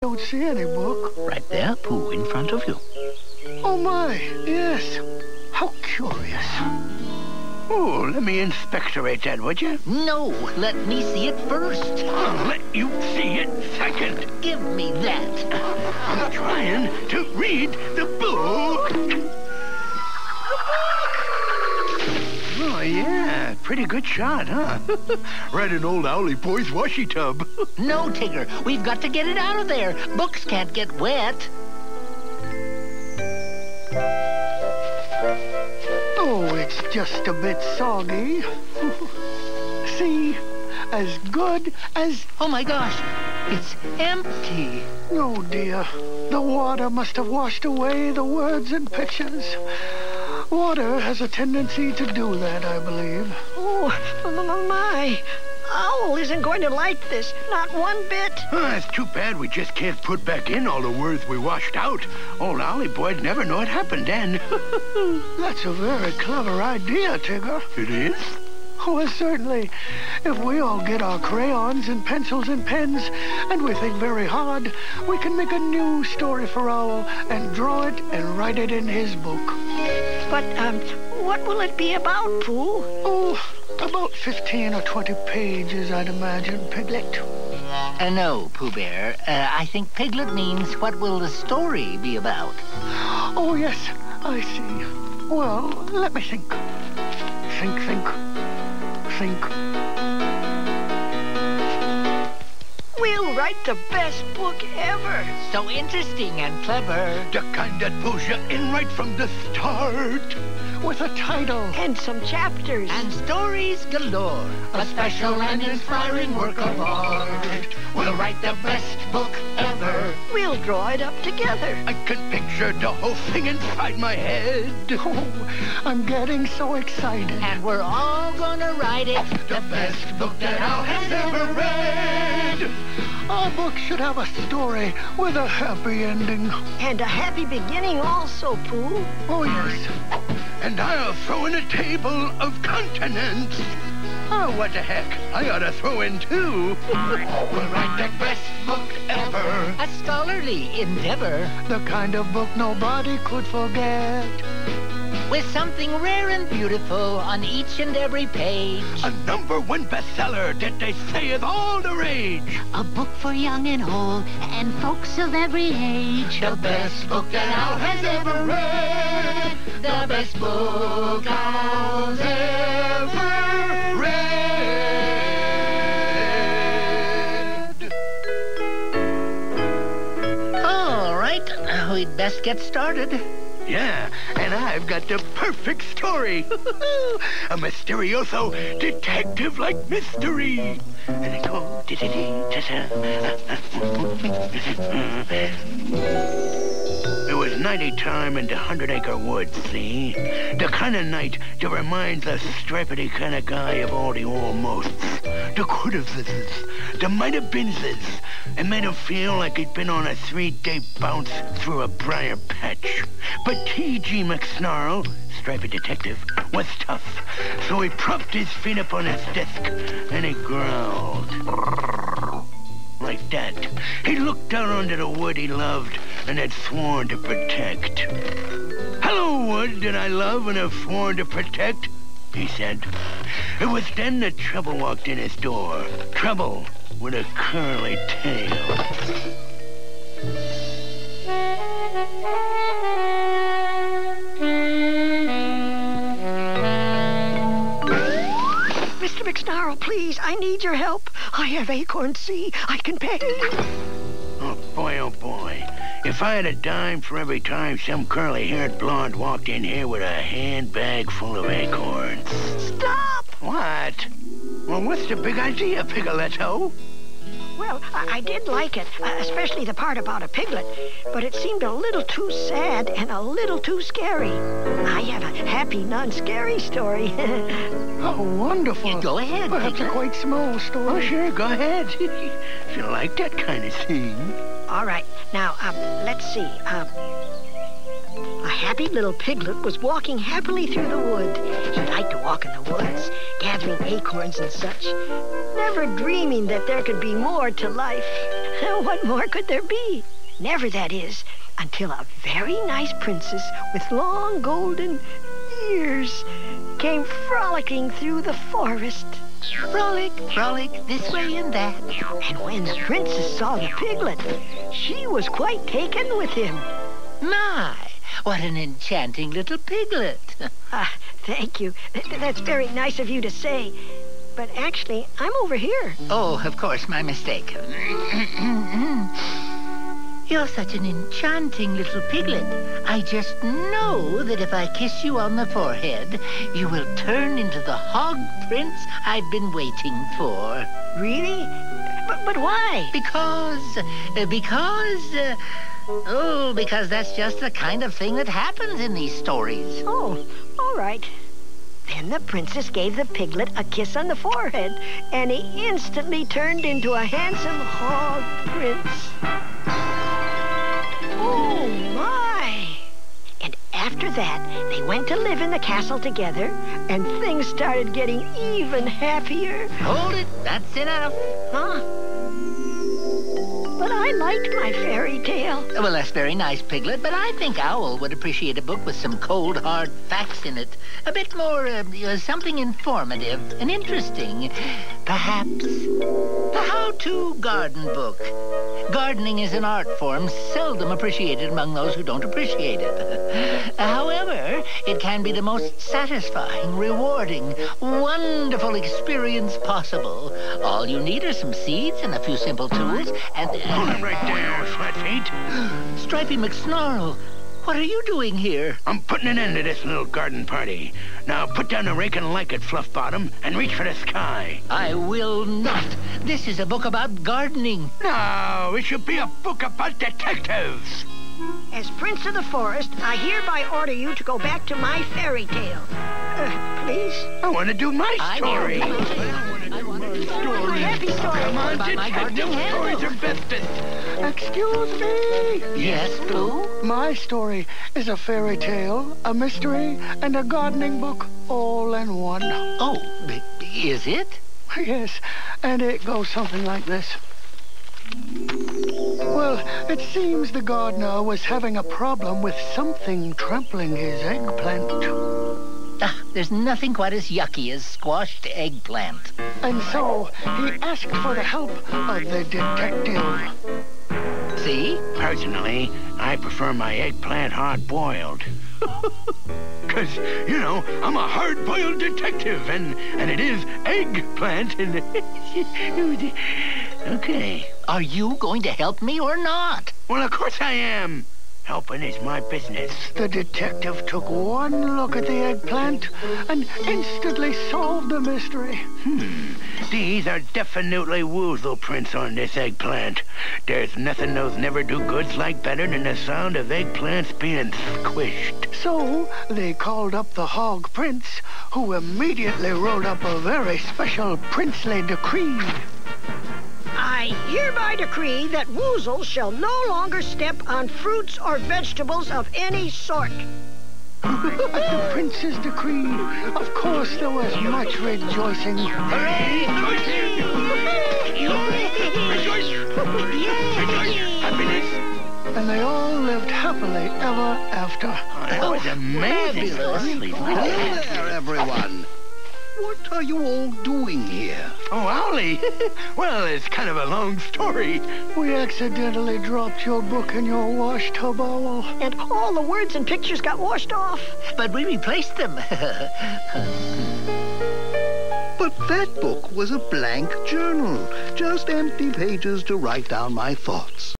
Don't see any book. Right there, Pooh, in front of you. Oh, my, yes. How curious. Oh, let me inspectorate that, would you? No, let me see it first. I'll let you see it second. Give me that. I'm trying to read the book. Oh, yeah. Pretty good shot, huh? Right in old Owly Boy's washy tub. No, Tigger. We've got to get it out of there. Books can't get wet. Oh, it's just a bit soggy. See? As good as... Oh, my gosh. It's empty. Oh, dear. The water must have washed away the words and pictures. Water has a tendency to do that, I believe. Oh, my. Owl isn't going to like this. Not one bit. It's too bad we just can't put back in all the words we washed out. Old Owly Boy'd never know it happened then. That's a very clever idea, Tigger. It is? Well, certainly. If we all get our crayons and pencils and pens, and we think very hard, we can make a new story for Owl and draw it and write it in his book. But, what will it be about, Pooh? Oh, about 15 or 20 pages, I'd imagine, Piglet. No, Pooh Bear. I think Piglet means what will the story be about? Oh, yes, I see. Well, let me think. Think. We'll write the best book ever. So interesting and clever. The kind that pulls you in right from the start. With a title. And some chapters. And stories galore. A special and inspiring work of art. We'll write the best book ever. We'll draw it up together. I can picture the whole thing inside my head. Oh, I'm getting so excited. And we're all gonna write it. The best book that Al has ever read. Our book should have a story with a happy ending. And a happy beginning also, Pooh. Oh, yes. And I'll throw in a table of continents. Oh, what the heck? I ought to throw in two. We'll write the best book ever. A scholarly endeavor. The kind of book nobody could forget. With something rare and beautiful on each and every page. A #1 bestseller that they say is all the rage. A book for young and old and folks of every age. The best book that Al has ever read. The best book Al's ever read. All right, we'd best get started. Yeah, and I've got the perfect story. A mysterioso detective-like mystery. And it goes... It was nighty time in the 100-acre woods, see? The kind of night that reminds a stripedy kind of guy of all the almosts, the could-have-thises, the might-have-beenses, and made him feel like he'd been on a 3-day bounce through a briar patch. But T.G. McSnarl, striped detective, was tough, so he propped his feet up on his desk, and he growled. Like that. He looked down onto the wood he loved and had sworn to protect. Hello, wood that I love and have sworn to protect, he said. It was then that Trouble walked in his door. Trouble with a curly tail. Mr. McSnarl, please, I need your help. I have acorns, see? I can pay. Oh, boy. If I had a dime for every time some curly-haired blonde walked in here with a handbag full of acorns. Stop! What? Well, what's the big idea, Pigoletto? Well, I did like it, especially the part about a piglet, but it seemed a little too sad and a little too scary. I have a happy, non-scary story. Oh, wonderful. Yeah, go ahead, Perhaps a Tigger. quite small story. Oh, sure, go ahead. If you like that kind of thing. All right, now, let's see. A happy little piglet was walking happily through the wood. He liked to walk in the woods, gathering acorns and such, never dreaming that there could be more to life. What more could there be? Never, that is, until a very nice princess with long golden ears came frolicking through the forest. Frolic, frolic, this way and that. And when the princess saw the piglet, she was quite taken with him. My, what an enchanting little piglet. Thank you. That's very nice of you to say. But actually, I'm over here. Oh, of course, my mistake. You're such an enchanting little piglet. I just know that if I kiss you on the forehead, you will turn into the hog prince I've been waiting for. Really? But why? Because that's just the kind of thing that happens in these stories. Oh, all right. Then the princess gave the piglet a kiss on the forehead, and he instantly turned into a handsome hog prince. Oh, my! And after that, they went to live in the castle together, and things started getting even happier. Hold it, that's enough. Huh? But I liked my fairy tale. Well, that's very nice, Piglet, but I think Owl would appreciate a book with some cold, hard facts in it. A bit more, something informative and interesting. Perhaps a how-to garden book. Gardening is an art form seldom appreciated among those who don't appreciate it. However, it can be the most satisfying, rewarding, wonderful experience possible. All you need are some seeds and a few simple tools, and... Hold him right there, Flatfeet. Stripey McSnarl, what are you doing here? I'm putting an end to this little garden party. Now put down the rake and like it, Fluffbottom, and reach for the sky. I will not. This is a book about gardening. No, it should be a book about detectives. As Prince of the Forest, I hereby order you to go back to my fairy tale. Please? I want to do my story. My happy story. Come on, detective stories are bestest. Excuse me. Yes, Blue? My story is a fairy tale, a mystery, and a gardening book all in one. Oh, is it? Yes, and it goes something like this. Well, it seems the gardener was having a problem with something trampling his eggplant. There's nothing quite as yucky as squashed eggplant. And so he asked for the help of the detective. See? Personally, I prefer my eggplant hard-boiled. Because, I'm a hard-boiled detective, and it is eggplant, and... Okay. Are you going to help me or not? Well, of course I am. Helping is my business. The detective took one look at the eggplant and instantly solved the mystery. These are definitely woozle prints on this eggplant. There's nothing those never-do-goods like better than the sound of eggplants being squished. So they called up the Hog Prince, who immediately wrote up a very special princely decree. I hereby decree that woozles shall no longer step on fruits or vegetables of any sort. At the prince's decree, of course there was much rejoicing. Hooray! Rejoice! Rejoice! Happiness! And they all lived happily ever after. That was amazing. Really, Hello there, everyone. What are you all doing here? Oh, Owlie. Well, it's kind of a long story. We accidentally dropped your book in your wash tub, Owl. And all the words and pictures got washed off. But we replaced them. But that book was a blank journal. Just empty pages to write down my thoughts.